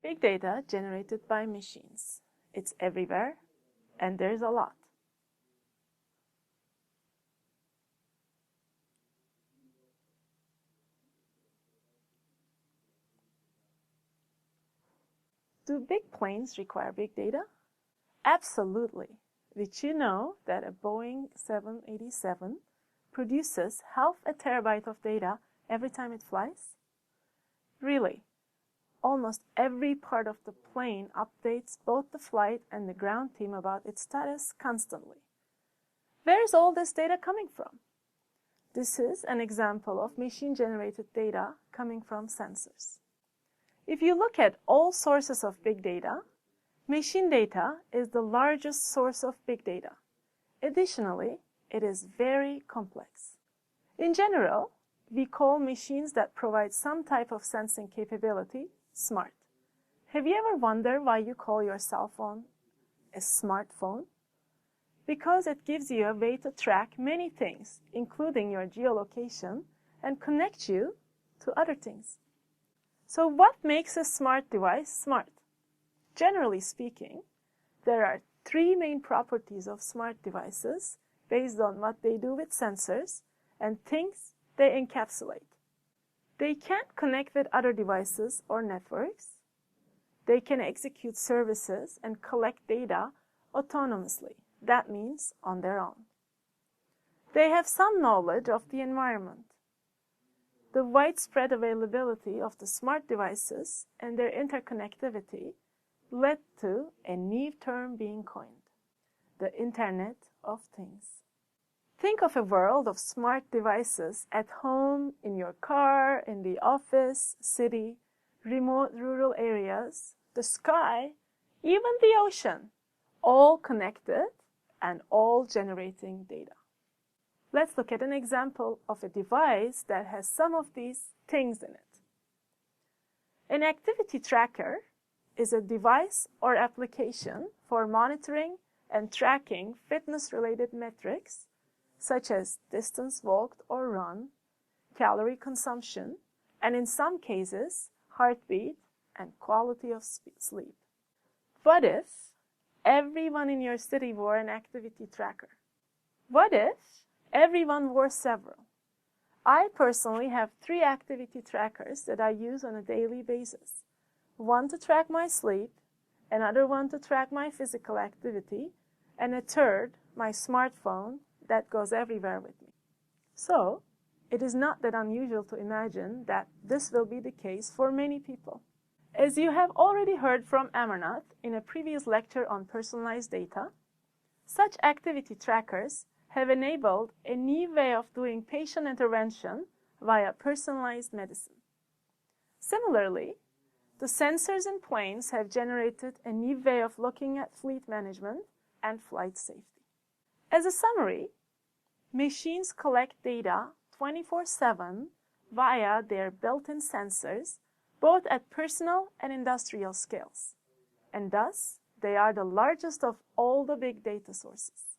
Big data generated by machines. It's everywhere, and there's a lot. Do big planes require big data? Absolutely. Did you know that a Boeing 787 produces half a terabyte of data every time it flies? Really, almost every part of the plane updates both the flight and the ground team about its status constantly. Where is all this data coming from? This is an example of machine-generated data coming from sensors. If you look at all sources of big data, machine data is the largest source of big data. Additionally, it is very complex. In general, we call machines that provide some type of sensing capability smart. Have you ever wondered why you call your cell phone a smartphone? Because it gives you a way to track many things, including your geolocation, and connect you to other things. So what makes a smart device smart? Generally speaking, there are three main properties of smart devices based on what they do with sensors and things they encapsulate. They can't connect with other devices or networks. They can execute services and collect data autonomously. That means on their own. They have some knowledge of the environment. The widespread availability of the smart devices and their interconnectivity led to a new term being coined, the Internet of Things. Think of a world of smart devices at home, in your car, in the office, city, remote rural areas, the sky, even the ocean, all connected and all generating data. Let's look at an example of a device that has some of these things in it. An activity tracker is a device or application for monitoring and tracking fitness-related metrics such as distance walked or run, calorie consumption, and in some cases, heartbeat and quality of sleep. What if everyone in your city wore an activity tracker? What if everyone wore several? I personally have 3 activity trackers that I use on a daily basis. One to track my sleep, another one to track my physical activity, and a third, my smartphone, that goes everywhere with me. So, it is not that unusual to imagine that this will be the case for many people. As you have already heard from Amarnath in a previous lecture on personalized data, such activity trackers have enabled a new way of doing patient intervention via personalized medicine. Similarly, the sensors in planes have generated a new way of looking at fleet management and flight safety. As a summary, machines collect data 24/7 via their built-in sensors, both at personal and industrial scales, and thus they are the largest of all the big data sources.